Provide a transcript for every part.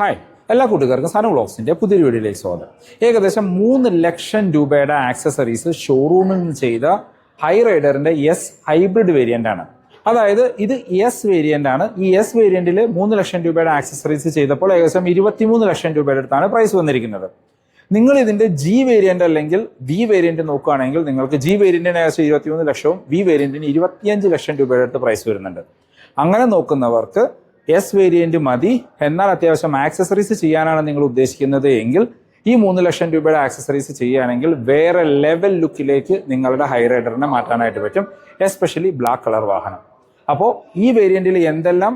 Hi, എല്ലാ കൂട്ടുകാർക്കും സനു വ്ളോഗ്സിന്റെ പുതിയൊരു വീഡിയോയിലേക്ക് സ്വാഗതം. ഏകദേശം 3 ലക്ഷം രൂപയുടെ ആക്സസറീസ് ഷോറൂമിൽ നിന്ന് ചെയ്ത ഹൈ റൈഡറിന്റെ എസ് ഹൈബ്രിഡ് വേരിയന്റ് ആണ്. അതായത് ഇത് എസ് വേരിയന്റ് ആണ്. ഈ എസ് വേരിയന്റിൽ 3 ലക്ഷം രൂപയുടെ ആക്സസറീസ് ചെയ്തപ്പോൾ ഏകദേശം 23 ലക്ഷം രൂപയുടെ അടുത്താണ് പ്രൈസ് വന്നിരിക്കുന്നത്. നിങ്ങൾ ഇതിന്റെ ജി വേരിയന്റ് അല്ലെങ്കിൽ വി വേരിയന്റ് നോക്കുകയാണെങ്കിൽ നിങ്ങൾക്ക് ജി വേരിയന്റിന് ഏകദേശം 23 ലക്ഷവും വി വേരിയന്റിന് 25 ലക്ഷം രൂപയുടെ അടുത്ത് പ്രൈസ് വരുന്നുണ്ട്. അങ്ങനെ നോക്കുന്നവർക്ക് എസ് വേരിയന്റ് മതി. എന്നാൽ അത്യാവശ്യം ആക്സസറീസ് ചെയ്യാനാണ് നിങ്ങൾ ഉദ്ദേശിക്കുന്നത് എങ്കിൽ ഈ 3 ലക്ഷം രൂപയുടെ ആക്സസറീസ് ചെയ്യുകയാണെങ്കിൽ വേറെ ലെവൽ ലുക്കിലേക്ക് നിങ്ങളുടെ ഹൈ റൈഡറിനെ മാറ്റാനായിട്ട് പറ്റും, എസ്പെഷ്യലി ബ്ലാക്ക് കളർ വാഹനം. അപ്പോൾ ഈ വേരിയന്റിൽ എന്തെല്ലാം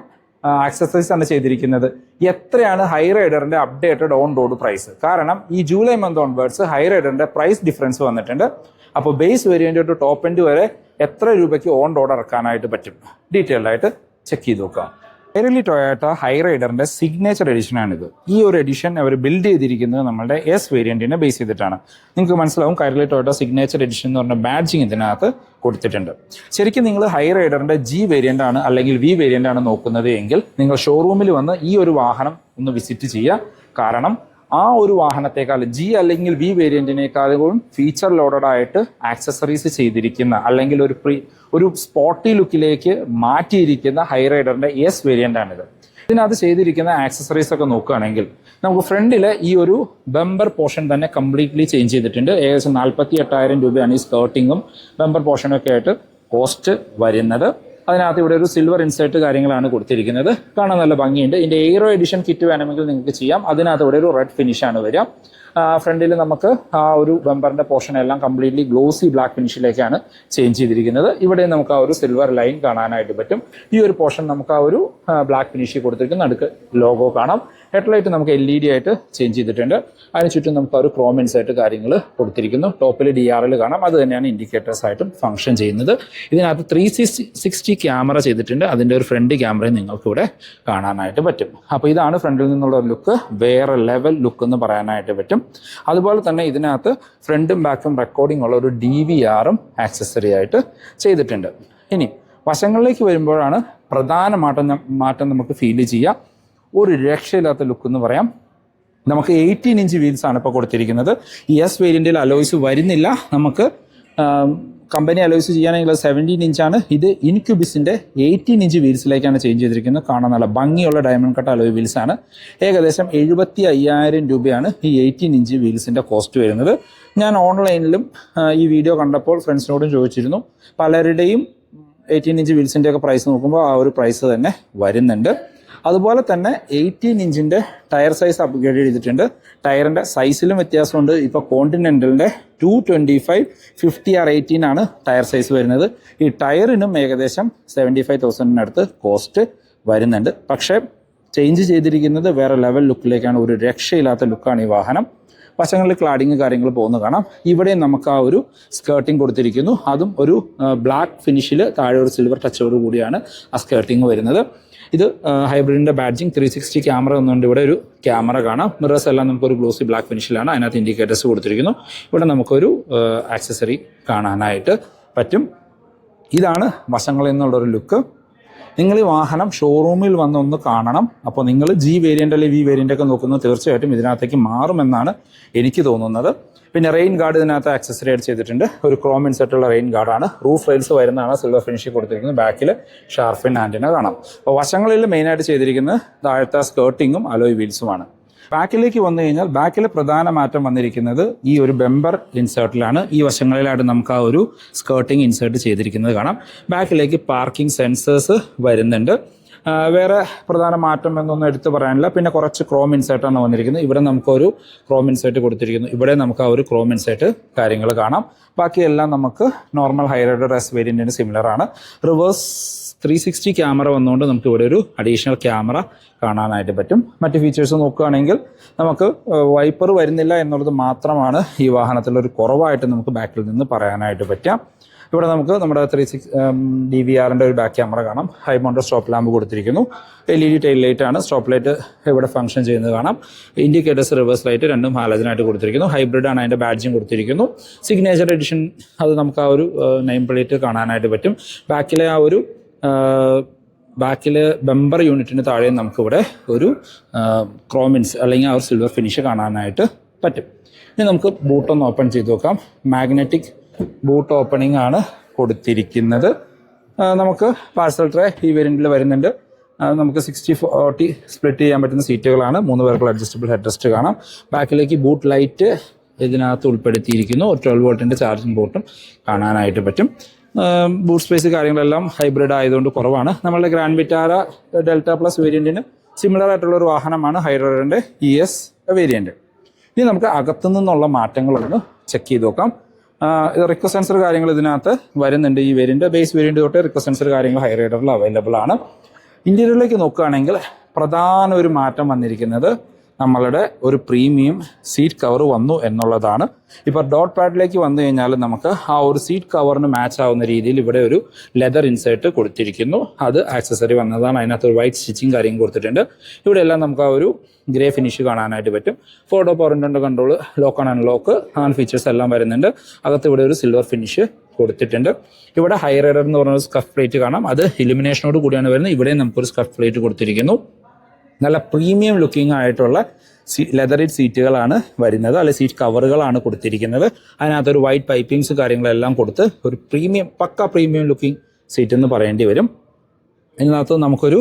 ആക്സസറീസ് ആണ് ചെയ്തിരിക്കുന്നത്, എത്രയാണ് ഹൈ റൈഡറിന്റെ അപ്ഡേറ്റഡ് ഓൺ റോഡ് പ്രൈസ്? കാരണം ഈ ജൂലൈ മന്ത് ഓൺവേർഡ്സ് ഹൈ റൈഡറിന്റെ പ്രൈസ് ഡിഫറൻസ് വന്നിട്ടുണ്ട്. അപ്പോൾ base variant to top end വരെ എത്ര രൂപയ്ക്ക് ഓൺ റോഡ് ഇറക്കാനായിട്ട് പറ്റും, ഡീറ്റെയിൽഡ് ആയിട്ട് ചെക്ക് ചെയ്ത് നോക്കാം. കൈരളി ടൊയോട്ട ഹൈ റൈഡറിന്റെ സിഗ്നേച്ചർ എഡിഷൻ ആണിത്. ഈ ഒരു എഡിഷൻ അവർ ബിൽഡ് ചെയ്തിരിക്കുന്നത് നമ്മുടെ എസ് വേരിയന്റിനെ ബേസ് ചെയ്തിട്ടാണ്. നിങ്ങൾക്ക് മനസ്സിലാവും കൈരളി ടൊയോട്ട സിഗ്നേച്ചർ എഡിഷൻ എന്ന് പറഞ്ഞ ബാഡ്ജിങ് ഇതിനകത്ത് കൊടുത്തിട്ടുണ്ട്. ശരിക്കും നിങ്ങൾ ഹൈ റൈഡറിന്റെ ജി വേരിയന്റ് ആണ് അല്ലെങ്കിൽ വി വേരിയന്റ് ആണ് നോക്കുന്നത് എങ്കിൽ നിങ്ങൾ ഷോറൂമിൽ വന്ന് ഈ ഒരു വാഹനം ഒന്ന് വിസിറ്റ് ചെയ്യുക. കാരണം ആ ഒരു വാഹനത്തെക്കാൾ ജി അല്ലെങ്കിൽ വി വേരിയന്റിനേക്കാളും ഫീച്ചർ ലോഡഡ് ആയിട്ട് ആക്സസറീസ് ചെയ്തിരിക്കുന്ന അല്ലെങ്കിൽ ഒരു സ്പോർട്ടി ലുക്കിലേക്ക് മാറ്റിയിരിക്കുന്ന ഹൈ റൈഡറിന്റെ എസ് വേരിയന്റ് ആണിത്. ഇതിനകത്ത് ചെയ്തിരിക്കുന്ന ആക്സസറീസ് ഒക്കെ നോക്കുകയാണെങ്കിൽ നമുക്ക് ഫ്രണ്ടിലെ ഈ ഒരു ബമ്പർ പോർഷൻ തന്നെ കംപ്ലീറ്റ്ലി ചേഞ്ച് ചെയ്തിട്ടുണ്ട്. ഏകദേശം 48,000 രൂപയാണ് ഈ സ്കേർട്ടിങ്ങും ബമ്പർ പോർഷനും ഒക്കെ ആയിട്ട് കോസ്റ്റ് വരുന്നത്. അതിനകത്ത് ഇവിടെ ഒരു സിൽവർ ഇൻസേർട്ട് കാര്യങ്ങളാണ് കൊടുത്തിരിക്കുന്നത്. കാണാൻ നല്ല ഭംഗിയുണ്ട്. ഇതിന്റെ എയ്റോ എഡിഷൻ കിറ്റ് വേണമെങ്കിൽ നിങ്ങൾക്ക് ചെയ്യാം. അതിനകത്ത് ഇവിടെ ഒരു റെഡ് ഫിനിഷ് ആണ് വരിക. ഫ്രണ്ടിൽ നമുക്ക് ആ ഒരു ബമ്പറിന്റെ പോർഷൻ എല്ലാം കംപ്ലീറ്റ്ലി ഗ്ലോസി ബ്ലാക്ക് ഫിനിഷിലേക്കാണ് ചേഞ്ച് ചെയ്തിരിക്കുന്നത്. ഇവിടെ നമുക്ക് ആ ഒരു സിൽവർ ലൈൻ കാണാനായിട്ട് പറ്റും. ഈ ഒരു പോർഷൻ നമുക്ക് ആ ഒരു ബ്ലാക്ക് ഫിനിഷിൽ കൊടുത്തിരിക്കുന്ന നടുക്ക് ലോഗോ കാണാം. ഹെഡ്ലൈറ്റ് നമുക്ക് LED ആയിട്ട് ചേഞ്ച് ചെയ്തിട്ടുണ്ട്. അതിന് ചുറ്റും നമുക്ക് ആ ഒരു ക്രോം ഇൻസേർട്ട് കാര്യങ്ങൾ കൊടുത്തിരിക്കുന്നു. ടോപ്പിൽ DRL കാണാം. അത് തന്നെയാണ് ഇൻഡിക്കേറ്റേഴ്സ് ആയിട്ടും ഫംഗ്ഷൻ ചെയ്യുന്നത്. ഇതിനകത്ത് 360 ക്യാമറ ചെയ്തിട്ടുണ്ട്. അതിൻ്റെ ഒരു ഫ്രണ്ട് ക്യാമറയും നിങ്ങൾക്ക് ഇവിടെ കാണാനായിട്ട് പറ്റും. അപ്പോൾ ഇതാണ് ഫ്രണ്ടിൽ നിന്നുള്ള ഒരു ലുക്ക്. വേറെ ലെവൽ ലുക്ക് എന്ന് പറയാനായിട്ട് പറ്റും. അതുപോലെ തന്നെ ഇതിനകത്ത് ഫ്രണ്ടും ബാക്കും റെക്കോർഡിംഗ് ഉള്ള ഒരു DVR-ഉം ആക്സസറി ആയിട്ട് ചെയ്തിട്ടുണ്ട്. ഇനി വശങ്ങളിലേക്ക് വരുമ്പോഴാണ് പ്രധാന മാറ്റം നമുക്ക് ഫീൽ ചെയ്യാം. ഒരു രക്ഷയില്ലാത്ത ലുക്ക് എന്ന് പറയാം. നമുക്ക് 18 ഇഞ്ച് വീൽസ് ആണ് ഇപ്പോൾ കൊടുത്തിരിക്കുന്നത്. ഈ എസ് വേരിയന്റിൽ അലോയ്സ് വരുന്നില്ല. നമുക്ക് കമ്പനി അലോയ്സ് ചെയ്യാനെങ്കിൽ 17 ഇഞ്ചാണ്. ഇത് ഇൻക്യൂബിസിന്റെ 18 ഇഞ്ച് വീൽസിലേക്കാണ് ചേഞ്ച് ചെയ്തിരിക്കുന്നത്. കാണാൻ നല്ല ഭംഗിയുള്ള ഡയമണ്ട് കട്ട് അലോയ് വീൽസ് ആണ്. ഏകദേശം 75,000 രൂപയാണ് ഈ 18 ഇഞ്ച് വീൽസിന്റെ കോസ്റ്റ് വരുന്നത്. ഞാൻ ഓൺലൈനിലും ഈ വീഡിയോ കണ്ടപ്പോൾ ഫ്രണ്ട്സിനോടും ചോദിച്ചിരുന്നു. പലരുടെയും 18 ഇഞ്ച് വീൽസിന്റെ ഒക്കെ പ്രൈസ് നോക്കുമ്പോൾ ആ ഒരു പ്രൈസ് തന്നെ വരുന്നുണ്ട്. അതുപോലെ തന്നെ 18 ഇഞ്ചിന്റെ ടയർ സൈസ് അപ്ഗ്രേഡ് ചെയ്തിട്ടുണ്ട്. ടയറിന്റെ സൈസിലും വ്യത്യാസമുണ്ട്. ഇപ്പോൾ കോണ്ടിനെന്റലിന്റെ 225 50R18 ആണ് ടയർ സൈസ് വരുന്നത്. ഈ ടയറിനും ഏകദേശം 75,000-നടുത്ത് കോസ്റ്റ് വരുന്നുണ്ട്. പക്ഷേ ചേഞ്ച് ചെയ്തിരിക്കുന്നത് വേറെ ലെവൽ ലുക്കിലേക്കാണ്. ഒരു രക്ഷയില്ലാത്ത ലുക്കാണ് ഈ വാഹനം. വശങ്ങളിൽ ക്ലാഡിങ് കാര്യങ്ങൾ പോകുന്ന കാണാം. ഇവിടെ നമുക്ക് ആ ഒരു സ്കേർട്ടിങ് കൊടുത്തിരിക്കുന്നു. അതും ഒരു ബ്ലാക്ക് ഫിനിഷിൽ താഴെ ഒരു സിൽവർ ടച്ചോട് കൂടിയാണ് ആ സ്കേർട്ടിങ് വരുന്നത്. ഇത് ഹൈബ്രിഡിന്റെ ബാഡ്ജിങ് 360 ക്യാമറ എന്നുകൊണ്ട് ഇവിടെ ഒരു ക്യാമറ കാണാം. മിറേഴ്സ് എല്ലാം നമുക്കൊരു ഗ്ലോസി ബ്ലാക്ക് ഫിനിഷിലാണ്. അതിനകത്ത് ഇൻഡിക്കേറ്റേഴ്സ് കൊടുത്തിരിക്കുന്നു. ഇവിടെ നമുക്കൊരു ആക്സസറി കാണാനായിട്ട് പറ്റും. ഇതാണ് വശങ്ങളിൽ നിന്നുള്ളൊരു ലുക്ക്. നിങ്ങൾ ഈ വാഹനം ഷോറൂമിൽ വന്നൊന്ന് കാണണം. അപ്പോൾ നിങ്ങൾ ജി വേരിയൻ്റ് അല്ലെങ്കിൽ വി വേരിയൻ്റ് ഒക്കെ നോക്കുന്നത് തീർച്ചയായിട്ടും ഇതിനകത്തേക്ക് മാറുമെന്നാണ് എനിക്ക് തോന്നുന്നത്. പിന്നെ റെയിൻ ഗാർഡ് ഇതിനകത്ത് ആക്സസറി ആയിട്ട് ചെയ്തിട്ടുണ്ട്. ഒരു ക്രോം ഇൻസെർട്ടുള്ള റെയിൻ ഗാർഡാണ്. റൂഫ് റെയിൽസ് വരുന്നതാണ്. സിൽവർ ഫിനിഷിൽ കൊടുത്തിരിക്കുന്നത്. ബാക്കിൽ ഷാർഫിൻ ആൻറ്റിന കാണാം. അപ്പോൾ വശങ്ങളിൽ മെയിനായിട്ട് ചെയ്തിരിക്കുന്നത് താഴത്തെ സ്കേർട്ടിങ്ങും അലോയ് വീൽസുമാണ്. ബാക്കിലേക്ക് വന്നു കഴിഞ്ഞാൽ ബാക്കിൽ പ്രധാന മാറ്റം വന്നിരിക്കുന്നത് ഈ ഒരു ബെമ്പർ ഇൻസേർട്ടിലാണ്. ഈ വശങ്ങളിലായിട്ട് നമുക്ക് ആ ഒരു സ്കേർട്ടിങ് ഇൻസേർട്ട് ചെയ്തിരിക്കുന്നത് കാണാം. ബാക്കിലേക്ക് പാർക്കിംഗ് സെൻസേഴ്സ് വരുന്നുണ്ട്. വേറെ പ്രധാന മാറ്റം എന്നൊന്നും എടുത്തു പറയാനില്ല. പിന്നെ കുറച്ച് ക്രോം ഇൻസേർട്ടാണ് വന്നിരിക്കുന്നത്. ഇവിടെ നമുക്കൊരു ക്രോം ഇൻസേർട്ട് കൊടുത്തിരിക്കുന്നു. ഇവിടെ നമുക്ക് ആ ഒരു ക്രോം ഇൻസേർട്ട് കാര്യങ്ങൾ കാണാം. ബാക്കിയെല്ലാം നമുക്ക് നോർമൽ ഹൈ റൈഡർ എസ് വേരിയന്റിന് സിമിലർ ആണ്. റിവേഴ്സ് 360 ക്യാമറ വന്നുകൊണ്ട് നമുക്ക് ഇവിടെ ഒരു അഡീഷണൽ ക്യാമറ കാണാനായിട്ട് പറ്റും. മറ്റ് ഫീച്ചേഴ്സ് നോക്കുകയാണെങ്കിൽ നമുക്ക് വൈപ്പർ വരുന്നില്ല എന്നുള്ളത് മാത്രമാണ് ഈ വാഹനത്തിലൊരു കുറവായിട്ട് നമുക്ക് ബാക്കിൽ നിന്ന് പറയാനായിട്ട് പറ്റാം. ഇവിടെ നമുക്ക് നമ്മുടെ 360 DVR-ന്റെ ഒരു ബാക്ക് ക്യാമറ കാണാം. ഹൈ മൗണ്ടർ സ്റ്റോപ്പ് ലാമ്പ് കൊടുത്തിരിക്കുന്നു. LED ടൈൽ ലൈറ്റ് ആണ്. സ്റ്റോപ്പ് ലൈറ്റ് ഇവിടെ ഫംഗ്ഷൻ ചെയ്യുന്നത് കാണാം. ഇൻഡിക്കേറ്റേഴ്സ് റിവേഴ്സ് ലൈറ്റ് രണ്ടും ഹാലജനായിട്ട് കൊടുത്തിരിക്കുന്നു. ഹൈബ്രിഡ് ആണ് അതിൻ്റെ ബാഡ്ജിങ് കൊടുത്തിരിക്കുന്നു. സിഗ്നേച്ചർ എഡിഷൻ അത് നമുക്ക് ആ ഒരു നെയിം പ്ലേറ്റ് കാണാനായിട്ട് പറ്റും. ബാക്കിലെ ആ ഒരു ബാക്കിൽ ബമ്പർ യൂണിറ്റിന് താഴെ നമുക്കിവിടെ ഒരു ക്രോമിൻസ് അല്ലെങ്കിൽ ആ ഒരു സിൽവർ ഫിനിഷ് കാണാനായിട്ട് പറ്റും. ഇനി നമുക്ക് ബൂട്ടൊന്ന് ഓപ്പൺ ചെയ്ത് നോക്കാം. മാഗ്നറ്റിക് ബൂട്ട് ഓപ്പണിംഗ് ആണ് കൊടുത്തിരിക്കുന്നത്. നമുക്ക് പാർസൽ ട്രേ ഈ വേരിയൻറ്റിൽ വരുന്നുണ്ട്. നമുക്ക് 60-40 സ്പ്ലിറ്റ് ചെയ്യാൻ പറ്റുന്ന സീറ്റുകളാണ്. 3 പേർക്കുള്ള അഡ്ജസ്റ്റബിൾ ഹെഡ് റെസ്റ്റ് കാണാം. ബാക്കിലേക്ക് ബൂട്ട് ലൈറ്റ് ഇതിനകത്ത് ഉൾപ്പെടുത്തിയിരിക്കുന്നു. 12 വോൾട്ടിൻ്റെ ചാർജിങ് ബോട്ടും കാണാനായിട്ട് പറ്റും. ബൂട്ട് സ്പേസ് കാര്യങ്ങളെല്ലാം ഹൈബ്രിഡ് ആയതുകൊണ്ട് കുറവാണ്. നമ്മളുടെ ഗ്രാൻഡ് വിറ്റാര ഡെൽറ്റ പ്ലസ് വേരിയൻറ്റിന് സിമിലർ ആയിട്ടുള്ളൊരു വാഹനമാണ് ഹൈറൈഡറിൻ്റെ ES വേരിയൻറ്റ്. ഇനി നമുക്ക് അകത്തു നിന്നുള്ള മാറ്റങ്ങളൊന്ന് ചെക്ക് ചെയ്ത് നോക്കാം. റിക്വസ്റ്റ് സെൻസർ കാര്യങ്ങൾ ഇതിനകത്ത് വരുന്നുണ്ട്. ഈ വേരിയൻറ്റ് ബേസ് വേരിയൻറ്റ് തൊട്ട് റിക്വസ്റ്റ് സെൻസർ കാര്യങ്ങൾ ഹൈറൈഡറിൽ അവൈലബിൾ ആണ്. ഇന്റീരിയറിലേക്ക് നോക്കുകയാണെങ്കിൽ പ്രധാന ഒരു മാറ്റം വന്നിരിക്കുന്നത് നമ്മളുടെ ഒരു പ്രീമിയം സീറ്റ് കവർ വന്നു എന്നുള്ളതാണ്. ഇപ്പോൾ ഡോട്ട് പാഡിലേക്ക് വന്നു കഴിഞ്ഞാൽ നമുക്ക് ആ ഒരു സീറ്റ് കവറിന് മാച്ച് ആവുന്ന രീതിയിൽ ഇവിടെ ഒരു ലെതർ ഇൻസേർട്ട് കൊടുത്തിരിക്കുന്നു. അത് ആക്സസറി വന്നതാണ്. അതിനകത്ത് ഒരു വൈറ്റ് സ്റ്റിച്ചിങ് കാര്യം കൊടുത്തിട്ടുണ്ട്. ഇവിടെ എല്ലാം നമുക്ക് ആ ഒരു ഗ്രേ ഫിനിഷ് കാണാനായിട്ട് പറ്റും. 4 ഡോർ പവർ വിൻഡോയുടെ കൺട്രോൾ, ലോക്ക് ആൻഡ് അൺലോക്ക് അങ്ങനെ ഫീച്ചേഴ്സ് എല്ലാം വരുന്നുണ്ട്. അകത്ത് ഇവിടെ ഒരു സിൽവർ ഫിനിഷ് കൊടുത്തിട്ടുണ്ട്. ഇവിടെ ഹൈറൈഡർ എന്ന് പറഞ്ഞ സ്കഫ് പ്ലേറ്റ് കാണാം. അത് ഇലുമിനേഷനോട് കൂടിയാണ് വരുന്നത്. ഇവിടെ നമുക്കൊരു സ്കഫ് പ്ലേറ്റ് കൊടുത്തിരിക്കുന്നു. നല്ല പ്രീമിയം ലുക്കിംഗ് ആയിട്ടുള്ള ലെതറിഡ് സീറ്റുകളാണ് വരുന്നത്, അല്ലെ സീറ്റ് കവറുകളാണ് കൊടുത്തിരിക്കുന്നത്. അതിനകത്തൊരു വൈറ്റ് പൈപ്പിങ്സ് കാര്യങ്ങളെല്ലാം കൊടുത്ത് ഒരു പക്ക പ്രീമിയം ലുക്കിംഗ് സീറ്റ് എന്ന് പറയേണ്ടി വരും. ഇതിനകത്ത് നമുക്കൊരു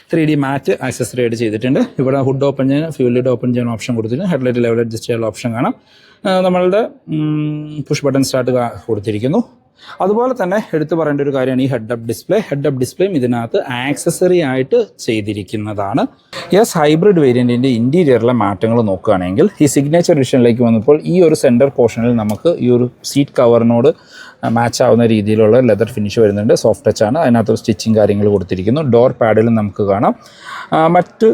3D മാറ്റ് ആക്സസറി ആയിട്ട് ചെയ്തിട്ടുണ്ട്. ഇവിടെ ഹുഡ് ഓപ്പൺ ചെയ്യാൻ, ഫ്യൂൽ ലിഡ് ഓപ്പൺ ചെയ്യാൻ ഓപ്ഷൻ കൊടുത്തിട്ടുണ്ട്. ഹെഡ്ലൈറ്റ് ലെവൽ അഡ്ജസ്റ്റ് ചെയ്യാനുള്ള ഓപ്ഷൻ കാണാം. നമ്മളുടെ പുഷ് ബട്ടൺ സ്റ്റാർട്ട് കൊടുത്തിരിക്കുന്നു. അതുപോലെ തന്നെ എടുത്തു പറയേണ്ട ഒരു കാര്യമാണ് ഈ head up display. Head up ഡിസ്പ്ലേയും ഇതിനകത്ത് ആക്സസറി ആയിട്ട് ചെയ്തിരിക്കുന്നതാണ്. ഹൈബ്രിഡ് വേരിയൻറ്റിൻ്റെ ഇൻറ്റീരിയറിലെ മാറ്റങ്ങൾ നോക്കുകയാണെങ്കിൽ ഈ സിഗ്നേച്ചർ എഡിഷനിലേക്ക് വന്നപ്പോൾ ഈ ഒരു സെൻറ്റർ പോർഷനിൽ നമുക്ക് ഈ ഒരു സീറ്റ് കവറിനോട് മാച്ച് ആവുന്ന രീതിയിലുള്ള ലെതർ ഫിനിഷ് വരുന്നുണ്ട്. സോഫ്റ്റ് ടച്ച് ആണ്. അതിനകത്തൊരു സ്റ്റിച്ചിങ് കാര്യങ്ങൾ കൊടുത്തിരിക്കുന്നു. ഡോർ പാഡിലും നമുക്ക് കാണാം. മറ്റ്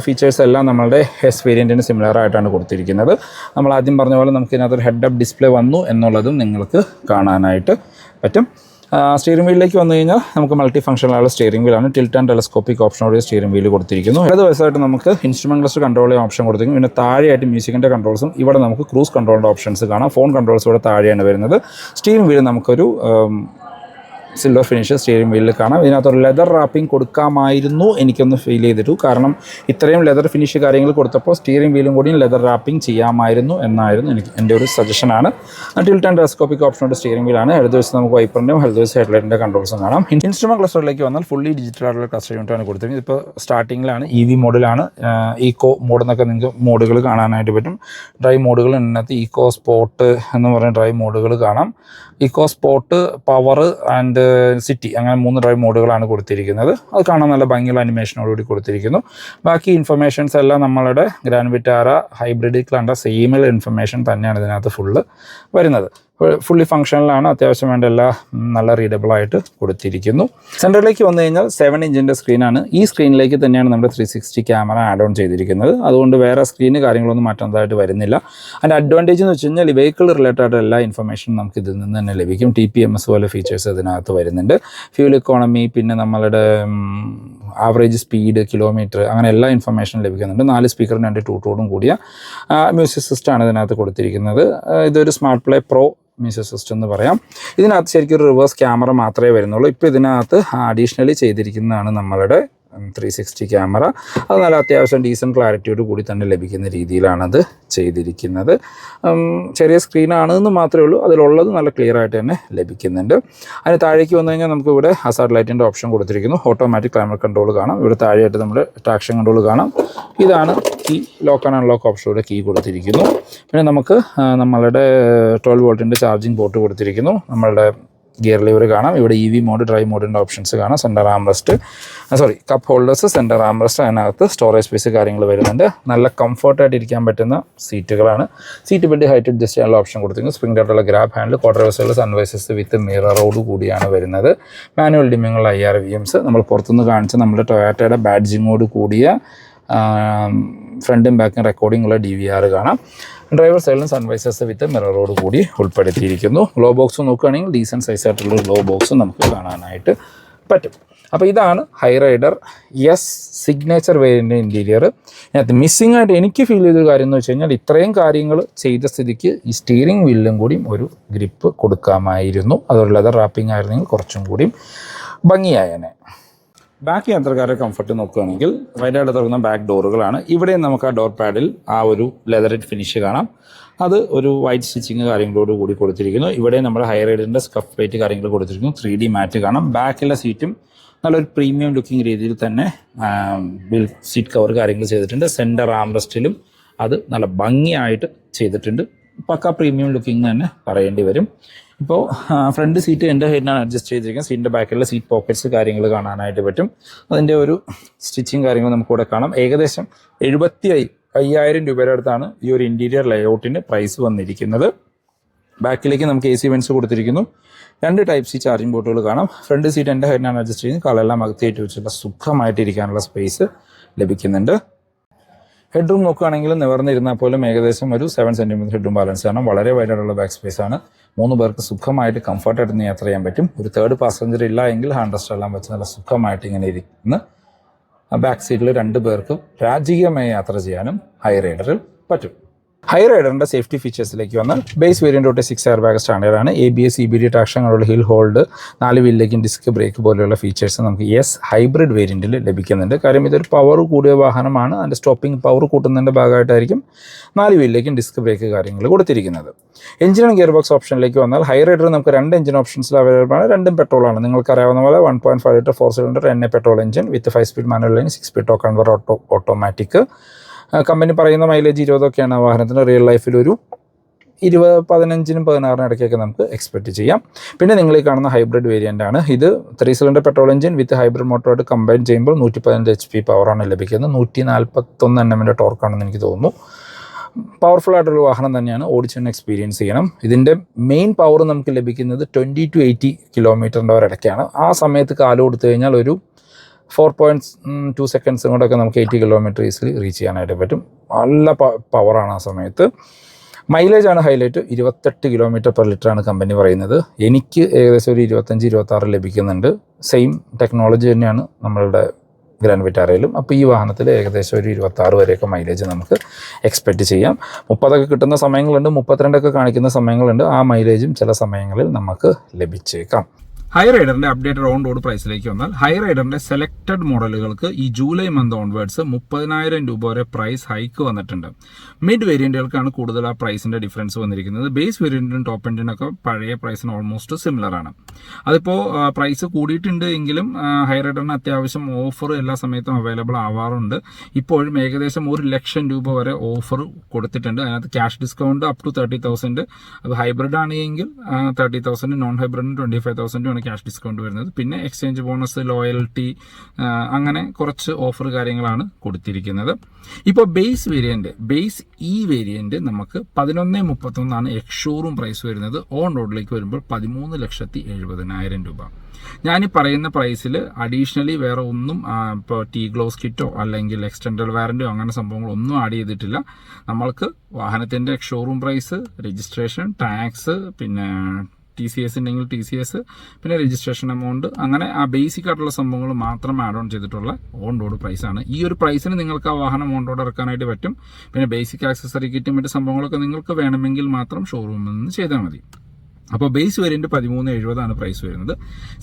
ഫീച്ചേഴ്സ് എല്ലാം നമ്മളുടെ വേരിയൻറ്റിന് സിമിലർ ആയിട്ടാണ് കൊടുത്തിരിക്കുന്നത്. നമ്മൾ ആദ്യം പറഞ്ഞ പോലെ നമുക്ക് ഇതിനകത്തൊരു ഹെഡ് അപ്പ് ഡിസ്പ്ലേ വന്നു എന്നുള്ളതും നിങ്ങൾക്ക് കാണാനായിട്ട് പറ്റും. സ്റ്റിയറിംഗ് വീലിലേക്ക് വന്നു കഴിഞ്ഞാൽ നമുക്ക് മൾട്ടി ഫംഗ്ഷനുള്ള സ്റ്റിയറിംഗ് വീലാണ്. ടിൽറ്റ് ആൻഡ് ടെലസ്കോപ്പിക് ഓപ്ഷനോട് സ്റ്റിയറിംഗ് വീല് കൊടുത്തിരിക്കുന്നു. ഇടത് വശമായിട്ട് നമുക്ക് ഇൻസ്ട്രുമെന്റ് ക്ലസ്റ്റർ കൺട്രോൾ ചെയ്യാൻ ഓപ്ഷൻ കൊടുത്തിരിക്കുന്നു. പിന്നെ താഴെയായിട്ട് മ്യൂസിക്കിൻ്റെ കൺട്രോൾസും ഇവിടെ നമുക്ക് ക്രൂസ് കൺട്രോളിൻ്റെ ഓപ്ഷൻസ് കാണാം. ഫോൺ കൺട്രോൾസ് ഇവിടെ താഴെയാണ് വരുന്നത്. സ്റ്റിയറിംഗ് വീല് നമുക്കൊരു സിൽവർ ഫിനിഷ് സ്റ്റിയറിംഗ് വീലിൽ കാണാം. ഇതിനകത്തൊരു ലെതർ റാപ്പിംഗ് കൊടുക്കാമായിരുന്നു എനിക്കൊന്ന് ഫീൽ ചെയ്തിട്ടു. കാരണം ഇത്രയും ലെതർ ഫിനിഷ് കാര്യങ്ങൾ കൊടുത്തപ്പോൾ സ്റ്റിയറിംഗ് വീലും കൂടിയും ലെതർ റാപ്പിംഗ് ചെയ്യാമായിരുന്നു എന്നായിരുന്നു എൻ്റെ ഒരു സജഷനാണ്. ടിൽറ്റ് ആൻഡ് ടെലസ്കോപ്പിക് ഓപ്ഷനോട് സ്റ്റിയറിംഗ് വീലാണ്. ഇടത് വശം നമുക്ക് വൈപ്പറിൻ്റെയും വലത് വശം ഹെഡ്ലൈറ്റിൻ്റെ കൺട്രോൾസും കാണാം. ഇൻസ്ട്രുമെന്റ് ക്ലസ്റ്ററിലേക്ക് വന്നാൽ ഫുള്ളി ഡിജിറ്റൽ ആയിട്ടുള്ള ക്ലസ്റ്റർ യൂണിറ്റാണ് കൊടുത്തിരിക്കുന്നത്. ഇപ്പോൾ സ്റ്റാർട്ടിങ്ങിലാണ് EV മോഡിലാണ്. ഈക്കോ മോഡ് എന്നൊക്കെ നിങ്ങൾക്ക് മോഡുകൾ കാണാനായിട്ട് പറ്റും. ഡ്രൈവ് മോഡുകൾ ഇതിനകത്ത് ഈക്കോ സ്പോർട്ട് എന്ന് പറയുന്ന ഡ്രൈവ് മോഡുകൾ കാണാം. Eeco sport, power and city അങ്ങനെ 3 ഡ്രൈവ് മോഡുകളാണ് കൊടുത്തിരിക്കുന്നത്. അത് കാണാൻ നല്ല ഭംഗിയുള്ള അനിമേഷനോടുകൂടി കൊടുത്തിരിക്കുന്നു. ബാക്കി ഇൻഫർമേഷൻസ് എല്ലാം നമ്മളുടെ ഗ്രാൻഡ് വിറ്റാര ഹൈബ്രിഡിൽ കണ്ട സെയിമുള്ള ഇൻഫർമേഷൻ തന്നെയാണ് ഇതിനകത്ത് ഫുള്ള് വരുന്നത്. ഫുള്ളി ഫങ്ഷണലാണ്. അത്യാവശ്യം വേണ്ട എല്ലാം നല്ല റീഡബിൾ ആയിട്ട് കൊടുത്തിരിക്കുന്നു. സെൻറ്ററിലേക്ക് വന്നു കഴിഞ്ഞാൽ 7 ഇഞ്ചിൻ്റെ സ്ക്രീനാണ്. ഈ സ്ക്രീനിലേക്ക് തന്നെയാണ് നമ്മുടെ 360 ക്യാമറ ആഡ് ഓൺ ചെയ്തിരിക്കുന്നത്. അതുകൊണ്ട് വേറെ സ്ക്രീന് കാര്യങ്ങളൊന്നും മാറ്റുന്നതായിട്ട് വരുന്നില്ല. അതിൻ്റെ അഡ്വാൻറ്റേജ് എന്ന് വെച്ച് കഴിഞ്ഞാൽ വെഹിക്കിൾ റിലേറ്റഡ് എല്ലാ ഇൻഫർമേഷനും നമുക്ക് ഇതിൽ നിന്ന് തന്നെ ലഭിക്കും. TPMS പോലെ ഫീച്ചേഴ്സ് ഇതിനകത്ത് വരുന്നുണ്ട്. ഫ്യൂൽ ഇക്കോണമി, പിന്നെ നമ്മളുടെ ആവറേജ് സ്പീഡ്, കിലോമീറ്റർ, അങ്ങനെ എല്ലാ ഇൻഫർമേഷനും ലഭിക്കുന്നുണ്ട്. 4 സ്പീക്കറും 2 ടൂട്ടോടും കൂടിയ മ്യൂസിക് സിസ്റ്റമാണ് ഇതിനകത്ത് കൊടുത്തിരിക്കുന്നത്. ഇതൊരു smart play pro music system എന്ന് പറയാം. ഇതിനകത്ത് ശരിക്കും ഒരു റിവേഴ്സ് ക്യാമറ മാത്രമേ വരുന്നുള്ളൂ. ഇപ്പോൾ ഇതിനകത്ത് അഡീഷണലി ചെയ്തിരിക്കുന്നതാണ് നമ്മളുടെ 360 ക്യാമറ. അത് നല്ല അത്യാവശ്യം ഡീസൻറ്റ് ക്ലാരിറ്റിയോട് കൂടി തന്നെ ലഭിക്കുന്ന രീതിയിലാണത് ചെയ്തിരിക്കുന്നത്. ചെറിയ സ്ക്രീനാണെന്ന് മാത്രമേ ഉള്ളൂ. അതിലുള്ളത് നല്ല ക്ലിയർ ആയിട്ട് തന്നെ ലഭിക്കുന്നുണ്ട്. അതിന് താഴേക്ക് വന്നു കഴിഞ്ഞാൽ നമുക്ക് ഇവിടെ ഹസാർഡ് ലൈറ്റിൻ്റെ ഓപ്ഷൻ കൊടുത്തിരിക്കുന്നു. ഓട്ടോമാറ്റിക് ക്ലൈമറ്റ് കൺട്രോൾ കാണാം. ഇവിടെ താഴെയായിട്ട് നമ്മുടെ ട്രാക്ഷൻ കൺട്രോൾ കാണാം. ഇതാണ് കീ, ലോക്ക് ആൻഡ് അൺലോക്ക് ഓപ്ഷനിലൂടെ കീ കൊടുത്തിരിക്കുന്നു. പിന്നെ നമുക്ക് നമ്മളുടെ 12 വോൾട്ടിൻ്റെ ചാർജിങ് പോർട്ട് കൊടുത്തിരിക്കുന്നു. നമ്മളുടെ ഗിയർ ലിവർ കാണാം. ഇവിടെ EV മോഡ്, ഡ്രൈവ് മോഡിൻ്റെ ഓപ്ഷൻസ് കാണാം. Centre armrest, cup holders, centre armrest, അതിനകത്ത് സ്റ്റോറേജ് സ്പേസ് കാര്യങ്ങൾ വരുന്നുണ്ട്. നല്ല കംഫർട്ടായിട്ട് ഇരിക്കാൻ പറ്റുന്ന സീറ്റുകളാണ്. സീറ്റ് ബെൽറ്റ് ഹൈറ്റ് അഡ്ജസ്റ്റ് ചെയ്യാനുള്ള ഓപ്ഷൻ കൊടുത്തിരിക്കുന്നു. സ്പ്രിംഗ് ആയിട്ടുള്ള grab handle, quarter vessel sun visors with മിററോട് കൂടിയാണ് വരുന്നത്. മാനുവൽ ഡിമ്മിങ്ങുള്ള IR VMs, നമ്മൾ പുറത്തുനിന്ന് കാണിച്ച നമ്മുടെ ടൊയാറ്റയുടെ ബാഡ്ജിങ്ങോട് കൂടിയ ഫ്രണ്ടും ബാക്കും റെക്കോർഡിംഗ് ഉള്ള DVR കാണാം. ഡ്രൈവർ സൈഡിലും സൺവൈസേഴ്സ് വിത്ത് മിററോട് കൂടി ഉൾപ്പെടുത്തിയിരിക്കുന്നു. ഗ്ലോ ബോക്സ് നോക്കുകയാണെങ്കിൽ ഡീസൻറ്റ് സൈസ് ആയിട്ടുള്ള ഗ്ലോ ബോക്സ് നമുക്ക് കാണാനായിട്ട് പറ്റും. അപ്പോൾ ഇതാണ് ഹൈറൈഡർ സിഗ്നേച്ചർ വേരിയൻ്റ് ഇൻറ്റീരിയർ. ഇതിനകത്ത് മിസ്സിംഗ് ആയിട്ട് എനിക്ക് ഫീൽ ചെയ്തൊരു കാര്യം എന്ന് വെച്ച് കഴിഞ്ഞാൽ ഇത്രയും കാര്യങ്ങൾ ചെയ്ത സ്ഥിതിക്ക് ഈ സ്റ്റിയറിംഗ് വീലിലും കൂടിയും ഒരു ഗ്രിപ്പ് കൊടുക്കാമായിരുന്നു. അതൊരു ലെതർ റാപ്പിംഗ് ആയിരുന്നെങ്കിൽ കുറച്ചും കൂടിയും ഭംഗിയായേനെ. ബാക്ക് യാത്രക്കാരുടെ കംഫർട്ട് നോക്കുകയാണെങ്കിൽ വൈഡായിട്ട് തുറക്കുന്ന ബാക്ക് ഡോറുകളാണ്. ഇവിടെ നമുക്ക് ആ ഡോർ പാഡിൽ ആ ഒരു ലെതറിറ്റ് ഫിനിഷ് കാണാം. അത് ഒരു വൈറ്റ് സ്റ്റിച്ചിങ് കാര്യങ്ങളോട് കൂടി കൊടുത്തിരിക്കുന്നു. ഇവിടെ നമ്മൾ ഹൈ റൈഡറിൻ്റെ സ്കഫ് പ്ലേറ്റ് കാര്യങ്ങൾ കൊടുത്തിരിക്കുന്നു. 3D മാറ്റ് കാണാം. ബാക്കിലെ സീറ്റും നല്ലൊരു പ്രീമിയം ലുക്കിംഗ് രീതിയിൽ തന്നെ സീറ്റ് കവർ കാര്യങ്ങൾ ചെയ്തിട്ടുണ്ട്. സെൻറ്റർ ആംറസ്റ്റിലും അത് നല്ല ഭംഗിയായിട്ട് ചെയ്തിട്ടുണ്ട്. പക്ക പ്രീമിയം ലുക്കിംഗ് തന്നെ പറയേണ്ടി വരും. ഇപ്പോൾ ഫ്രണ്ട് സീറ്റ് എൻ്റെ ഹെഡിനാണ് അഡ്ജസ്റ്റ് ചെയ്തിരിക്കുന്നത്. സീറ്റിൻ്റെ ബാക്കിലുള്ള സീറ്റ് പോക്കറ്റ്സ് കാര്യങ്ങൾ കാണാനായിട്ട് പറ്റും. അതിൻ്റെ ഒരു സ്റ്റിച്ചിങ് കാര്യങ്ങൾ നമുക്കിവിടെ കാണാം. ഏകദേശം 75,000 രൂപയുടെ അടുത്താണ് ഈ ഒരു ഇൻറ്റീരിയർ ലേഔട്ടിൻ്റെ പ്രൈസ് വന്നിരിക്കുന്നത്. ബാക്കിലേക്ക് നമുക്ക് AC വെൻസ് കൊടുത്തിരിക്കുന്നു. 2 ടൈപ്പ് സി ചാർജിങ് പോർട്ടുകൾ കാണാം. ഫ്രണ്ട് സീറ്റ് എൻ്റെ ഹെഡിനാണ് അഡ്ജസ്റ്റ് ചെയ്യുന്നത്. കളെല്ലാം അകത്തേറ്റ് വെച്ചുള്ള സുഖമായിട്ടിരിക്കാനുള്ള സ്പേസ് ലഭിക്കുന്നുണ്ട്. ഹെഡ് റൂം നോക്കുകയാണെങ്കിൽ നിവർന്നിരുന്നാൽ പോലും ഏകദേശം ഒരു 7 സെൻറ്റിമീറ്റർ ഹെഡ് റൂം ബാലൻസ് ആണ്. വളരെ വൈഡായിട്ടുള്ള ബാക്ക് സ്പേസ് ആണ്. 3 പേർക്ക് സുഖമായിട്ട് കംഫർട്ടായിട്ട് യാത്ര ചെയ്യാൻ പറ്റും. ഒരു തേർഡ് പാസഞ്ചർ ഇല്ല എങ്കിൽ ഹാൻഡ് റെസ്റ്റ് എല്ലാം വെച്ച് നല്ല സുഖമായിട്ട് ഇങ്ങനെ ഇരിക്കുന്ന ബാക്ക് സീറ്റിൽ 2 പേർക്കും രാജകീയമായി യാത്ര ചെയ്യാനും ഹൈ റൈഡറിൽ പറ്റും. ഹൈ റൈഡറിൻ്റെ സേഫ്റ്റി ഫീച്ചേഴ്സിലേക്ക് വന്നാൽ ബേസ് വേരിയൻ്റ് തൊട്ട് 6 എയർ ബാഗ് സ്റ്റാൻഡേർഡാണ്. ABS EBD ട്രാക്ഷനുള്ള ഹിൽ ഹോൾഡ്, 4 വീലിലേക്കും ഡിസ്ക് ബ്രേക്ക് പോലെയുള്ള ഫീച്ചേഴ്സ് നമുക്ക് ഹൈബ്രിഡ് വേരിയൻറ്റിൽ ലഭിക്കുന്നുണ്ട്. കാര്യം ഇതൊരു പവർ കൂടിയ വാഹനമാണ്. അതിൻ്റെ സ്റ്റോപ്പിംഗ് പവർ കൂട്ടുന്നതിൻ്റെ ഭാഗമായിട്ടായിരിക്കും 4 വീലിലേക്കും ഡിസ്ക് ബ്രേക്ക് കാര്യങ്ങൾ കൊടുത്തിരിക്കുന്നത്. എഞ്ചിൻ ആൻഡ് ഗിയർ ബോക്സ് ഓപ്ഷനിലേക്ക് വന്നാൽ ഹൈ റൈഡർ നമുക്ക് 2 എഞ്ചിൻ ഓപ്ഷൻസിൽ അവൈലബിൾ ആണ്. 2ഉം പെട്രോളാണ്. നിങ്ങൾക്കറിയാവുന്ന പോലെ 1.5 litre 4 cylinder NA petrol engine with 5 speed manual line 6 speed torque converter automatic. Company പറയുന്ന മൈലേജ് 20 ആ വാഹനത്തിന്. റിയൽ ലൈഫിൽ ഒരു 15-നും 16-നും ഇടയ്ക്കൊക്കെ നമുക്ക് എക്സ്പെക്റ്റ് ചെയ്യാം. പിന്നെ നിങ്ങൾ ഈ കാണുന്ന ഹൈബ്രിഡ് വേരിയൻ്റ് ആണ്. ഇത് 3 cylinder petrol engine with hybrid മോട്ടോറായിട്ട് കമ്പൈൻ ചെയ്യുമ്പോൾ 115 HP പവറാണ് ലഭിക്കുന്നത്. 141 Nm ടോർക്കാണെന്ന് എനിക്ക് തോന്നുന്നു. പവർഫുൾ ആയിട്ടൊരു വാഹനം തന്നെയാണ്. ഓടിച്ചെന്ന് എക്സ്പീരിയൻസ് ചെയ്യണം. ഇതിൻ്റെ മെയിൻ പവർ നമുക്ക് ലഭിക്കുന്നത് 20 to 80 കിലോമീറ്ററിൻ്റെ ഒരിടയ്ക്കാണ്. ആ സമയത്ത് കാല് കൊടുത്തു കഴിഞ്ഞാൽ ഒരു 4.2 സെക്കൻഡ്സ് കൊണ്ടൊക്കെ നമുക്ക് 80 കിലോമീറ്റർ ഈസിലി റീച്ച് ചെയ്യാനായിട്ട് പറ്റും. നല്ല പവറാണ് ആ സമയത്ത്. മൈലേജാണ് ഹൈലൈറ്റ്. 28 കിലോമീറ്റർ പെർ ലിറ്ററാണ് കമ്പനി പറയുന്നത്. എനിക്ക് ഏകദേശം ഒരു 25-26 ലഭിക്കുന്നുണ്ട്. സെയിം ടെക്നോളജി തന്നെയാണ് നമ്മളുടെ ഗ്രാൻഡ് വിറ്റാരയിലും. അപ്പോൾ ഈ വാഹനത്തിൽ ഏകദേശം ഒരു 26 വരെയൊക്കെ മൈലേജ് നമുക്ക് എക്സ്പെക്റ്റ് ചെയ്യാം. 30 കിട്ടുന്ന സമയങ്ങളുണ്ട്, 32 കാണിക്കുന്ന സമയങ്ങളുണ്ട്. ആ മൈലേജും ചില സമയങ്ങളിൽ നമുക്ക് ലഭിച്ചേക്കാം. ഹൈ റൈഡറിന്റെ അപ്ഡേറ്റഡ് ഓൺ റോഡ് പ്രൈസിലേക്ക് വന്നാൽ ഹൈ റൈഡറിന്റെ സെലക്ടഡ് മോഡലുകൾക്ക് ഈ ജൂലൈ മന്ത് ഓൺവേർഡ്സ് 30,000 രൂപ വരെ പ്രൈസ് ഹൈക്ക് വന്നിട്ടുണ്ട്. മിഡ് വേരിയന്റുകൾക്കാണ് കൂടുതൽ ആ പ്രൈസിന്റെ ഡിഫറൻസ് വന്നിരിക്കുന്നത്. ബേസ് വേരിയന്റിനും ടോപ്പ് എൻഡിനൊക്കെ പഴയ പ്രൈസിന് ഓൾമോസ്റ്റ് സിമിലർ ആണ്. അതിപ്പോൾ പ്രൈസ് കൂടിയിട്ടുണ്ട് എങ്കിലും ഹൈ റൈഡറിന് അത്യാവശ്യം ഓഫർ എല്ലാ സമയത്തും അവൈലബിൾ ആവാറുണ്ട്. ഇപ്പോഴും ഏകദേശം 1,00,000 രൂപ വരെ ഓഫർ കൊടുത്തിട്ടുണ്ട്. അതിനകത്ത് ക്യാഷ് ഡിസ്കൗണ്ട് അപ് ടു 30,000. അത് ഹൈബ്രിഡ് ആണെങ്കിൽ 30,000, നോൺ ഹൈബ്രിഡിന് 25,000 ക്യാഷ് ഡിസ്കൗണ്ട് വരുന്നത്. പിന്നെ എക്സ്ചേഞ്ച് ബോണസ്, ലോയൽറ്റി, അങ്ങനെ കുറച്ച് ഓഫർ കാര്യങ്ങളാണ് കൊടുത്തിരിക്കുന്നത്. ഇപ്പോൾ ബേസ് വേരിയന്റ് നമുക്ക് 11,31 എക്സ്-ഷോറൂം പ്രൈസ് വരുന്നത്. ഓൺ റോഡിലേക്ക് വരുമ്പോൾ 13,70,000 രൂപ. ഞാൻ ഈ പറയുന്ന പ്രൈസിൽ അഡീഷണലി വേറെ ഒന്നും ഇപ്പോൾ T-ഗ്ലോസ് കിറ്റോ അല്ലെങ്കിൽ എക്സ്റ്റൻഡഡ് വാറന്റിയോ അങ്ങനെ സംഭവങ്ങളൊന്നും ആഡ് ചെയ്തിട്ടില്ല. നമ്മൾക്ക് വാഹനത്തിൻ്റെ എക്സ്-ഷോറൂം പ്രൈസ്, രജിസ്ട്രേഷൻ, ടാക്സ്, പിന്നെ TCS ഉണ്ടെങ്കിൽ TCS, പിന്നെ രജിസ്ട്രേഷൻ എമൗണ്ട്, അങ്ങനെ ആ ബേസിക് ആയിട്ടുള്ള സംഭവങ്ങൾ മാത്രം ആഡ് ഓൺ ചെയ്തിട്ടുള്ള ഓൺ റോഡ് പ്രൈസാണ്. ഈ ഒരു പ്രൈസിന് നിങ്ങൾക്ക് ആ വാഹനം ഓൺ റോഡ് ഇറക്കാനായിട്ട് പറ്റും. പിന്നെ ബേസിക് ആക്സസറി കിറ്റും മറ്റ് സംഭവങ്ങളൊക്കെ നിങ്ങൾക്ക് വേണമെങ്കിൽ മാത്രം ഷോറൂമിൽ നിന്ന് ചെയ്താൽ മതി. അപ്പോൾ ബേസ് വേരിയന്റ് 13,70 പ്രൈസ് വരുന്നത്.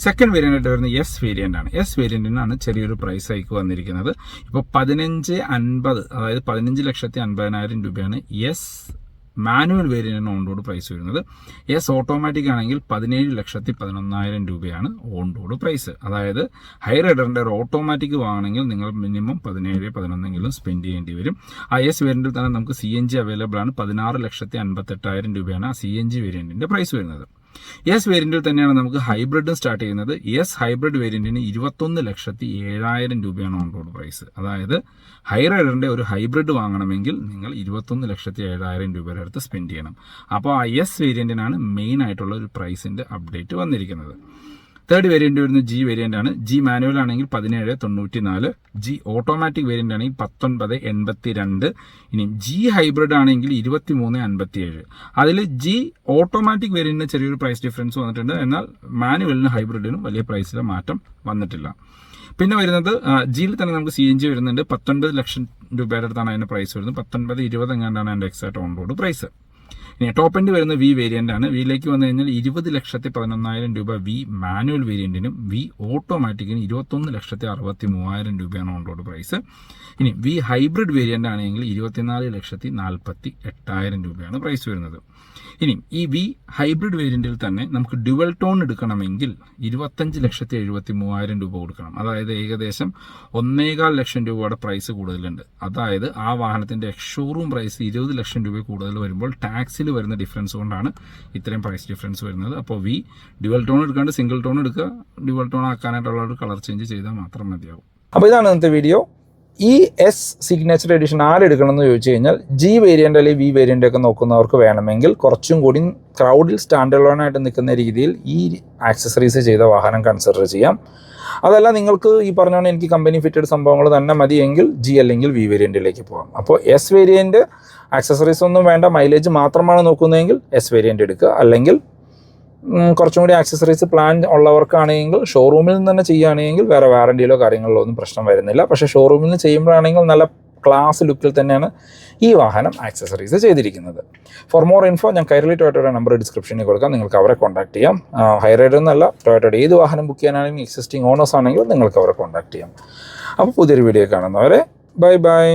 സെക്കൻഡ് വേരിയന്റ് വരുന്നത് വേരിയന്റ് ആണ്. വേരിയന്റിനാണ് ചെറിയൊരു പ്രൈസ് ഹൈക്ക് വന്നിരിക്കുന്നത്. ഇപ്പോൾ 15,50, അതായത് 15,50,000 രൂപയാണ് മാനുവൽ വേരിയന്റിന് ഓൺ റോഡ് പ്രൈസ് വരുന്നത്. ഓട്ടോമാറ്റിക് ആണെങ്കിൽ 17,11,000 രൂപയാണ് ഓൺ റോഡ് പ്രൈസ്. അതായത് ഹൈ റൈഡറിന്റെ ഒരു ഓട്ടോമാറ്റിക് വാങ്ങണമെങ്കിൽ നിങ്ങൾ മിനിമം 17-11 സ്പെൻഡ് ചെയ്യേണ്ടി വരും. ആ വേരിയന്റിൽ തന്നെ നമുക്ക് CNG അവൈലബിൾ ആണ്. 16,58,000 രൂപയാണ് ആ CNG വേരിയന്റിന്റെ പ്രൈസ് വരുന്നത്. വേരിയന്റിൽ തന്നെയാണ് നമുക്ക് ഹൈബ്രിഡും സ്റ്റാർട്ട് ചെയ്യുന്നത്. ഹൈബ്രിഡ് വേരിയന്റിന് 21,07,000 രൂപയാണ് ഓൺ റോഡ് പ്രൈസ്. അതായത് ഹൈ റൈഡറിന്റെ ഒരു ഹൈബ്രിഡ് വാങ്ങണമെങ്കിൽ നിങ്ങൾ 21,07,000 രൂപയുടെ അടുത്ത് സ്പെൻഡ് ചെയ്യണം. അപ്പോൾ ആ വേരിയന്റിനാണ് മെയിൻ ആയിട്ടുള്ള ഒരു പ്രൈസിന്റെ അപ്ഡേറ്റ് വന്നിരിക്കുന്നത്. തേർഡ് വേരിയന്റ് വരുന്നത് വേരിയന്റ് ആണ്. മാനുവൽ ആണെങ്കിൽ 17,94. ഓട്ടോമാറ്റിക് വേരിയന്റ് ആണെങ്കിൽ 19,82. ഇനി ഹൈബ്രിഡ് ആണെങ്കിൽ 23,57. അതിൽ ഓട്ടോമാറ്റിക് വേരിയന്റിന് ചെറിയൊരു പ്രൈസ് ഡിഫറൻസ് വന്നിട്ടുണ്ട്. എന്നാൽ മാനുവലിനും ഹൈബ്രിഡിനും വലിയ പ്രൈസിലെ മാറ്റം വന്നിട്ടില്ല. പിന്നെ വരുന്നത് ജിയിൽ തന്നെ നമുക്ക് CNG വരുന്നുണ്ട്. 19 ലക്ഷം രൂപയുടെ അടുത്താണ് അതിന്റെ പ്രൈസ് വരുന്നത്. 19-20 എങ്ങാണ്ടാണ് അതിന്റെ എക്സാക്ട് ഓൺ റോഡ് പ്രൈസ്. ഇനി ടോപ്പ് എൻഡ് വരുന്ന വി വേരിയൻ്റ് ആണ്. വിയിലേക്ക് വന്നു കഴിഞ്ഞാൽ 20,11,000 രൂപ വി മാനുവൽ വേരിയൻറ്റിനും വി ഓട്ടോമാറ്റിക്കിനും 21,63,000 രൂപയാണ് ഓൺ റോഡ് പ്രൈസ്. ഇനി വി ഹൈബ്രിഡ് വേരിയൻ്റ് ആണെങ്കിൽ 24,48,000 രൂപയാണ് പ്രൈസ് വരുന്നത്. ഇനി ഈ വി ഹൈബ്രിഡ് വേരിയൻറ്റിൽ തന്നെ നമുക്ക് ഡ്യുവൽ ടോൺ എടുക്കണമെങ്കിൽ 25,73,000 രൂപ കൊടുക്കണം. അതായത് ഏകദേശം 1.25 ലക്ഷം രൂപയുടെ പ്രൈസ് കൂടുതലുണ്ട്. അതായത് ആ വാഹനത്തിൻ്റെ ഷോറൂം പ്രൈസ് 20 ലക്ഷം രൂപ കൂടുതൽ വരുമ്പോൾ ടാക്സിൽ വരുന്ന ഡിഫറൻസ് കൊണ്ടാണ് ഇത്രയും പ്രൈസ് ഡിഫറൻസ് വരുന്നത്. അപ്പോൾ വി ഡ്യുവൽ ടോൺ എടുക്കാണ്ട് സിംഗിൾ ടോൺ എടുക്കുക. ഡ്യുവൽ ടോൺ ആക്കാനായിട്ടുള്ള ഒരു കളർ ചേഞ്ച് ചെയ്താൽ മാത്രം മതിയാവും. അപ്പോൾ ഇതാണ് ഇന്നത്തെ വീഡിയോ. ഈ എസ് സിഗ്നേച്ചർ എഡിഷൻ ആരെടുക്കണം എന്ന് ചോദിച്ചു കഴിഞ്ഞാൽ ജി വേരിയൻ്റ് അല്ലെങ്കിൽ വി വേരിയൻ്റ് ഒക്കെ നോക്കുന്നവർക്ക് വേണമെങ്കിൽ കുറച്ചും കൂടി ക്രൗഡിൽ സ്റ്റാൻഡ് അലോൺ ആയിട്ട് നിൽക്കുന്ന രീതിയിൽ ഈ ആക്സസറീസ് ചെയ്ത വാഹനം കൺസിഡർ ചെയ്യാം. അതല്ല നിങ്ങൾക്ക് ഈ പറഞ്ഞോണ്ട് എനിക്ക് കമ്പനി ഫിറ്റഡ് സംഭവങ്ങൾ തന്നെ മതിയെങ്കിൽ ജി അല്ലെങ്കിൽ വി വേരിയൻറ്റിലേക്ക് പോകാം. അപ്പോൾ എസ് വേരിയൻറ്റ് ആക്സസറീസ് ഒന്നും വേണ്ട, മൈലേജ് മാത്രമാണ് നോക്കുന്നതെങ്കിൽ എസ് വേരിയൻറ്റ് എടുക്കുക. അല്ലെങ്കിൽ കുറച്ചും കൂടി ആക്സസറീസ് പ്ലാൻ ഉള്ളവർക്കാണെങ്കിൽ ഷോറൂമിൽ നിന്ന് തന്നെ ചെയ്യുകയാണെങ്കിൽ വേറെ വാറണ്ടിയിലോ കാര്യങ്ങളിലോ ഒന്നും പ്രശ്നം വരുന്നില്ല. പക്ഷേ ഷോറൂമിൽ നിന്ന് ചെയ്യുമ്പോഴാണെങ്കിൽ നല്ല ക്ലാസ് ലുക്കിൽ തന്നെയാണ് ഈ വാഹനം ആക്സസറീസ് ചെയ്തിരിക്കുന്നത്. ഫോർ മോർ ഇൻഫോ ഞാൻ കൈരളി ടൊയോട്ടയുടെ നമ്പർ ഡിസ്ക്രിപ്ഷനിൽ കൊടുക്കാം, നിങ്ങൾക്ക് അവരെ കോൺടാക്ട് ചെയ്യാം. ഹൈറൈഡർ എന്നല്ല, ടൊയോട്ടയുടെ ഏത് വാഹനം ബുക്ക് ചെയ്യാനാണെങ്കിൽ എക്സിസ്റ്റിംഗ് ഓണേഴ്സ് ആണെങ്കിലും നിങ്ങൾക്ക് അവരെ കോൺടാക്ട് ചെയ്യാം. അപ്പോൾ പുതിയൊരു വീഡിയോ കാണുന്നവരെ ബൈ ബൈ.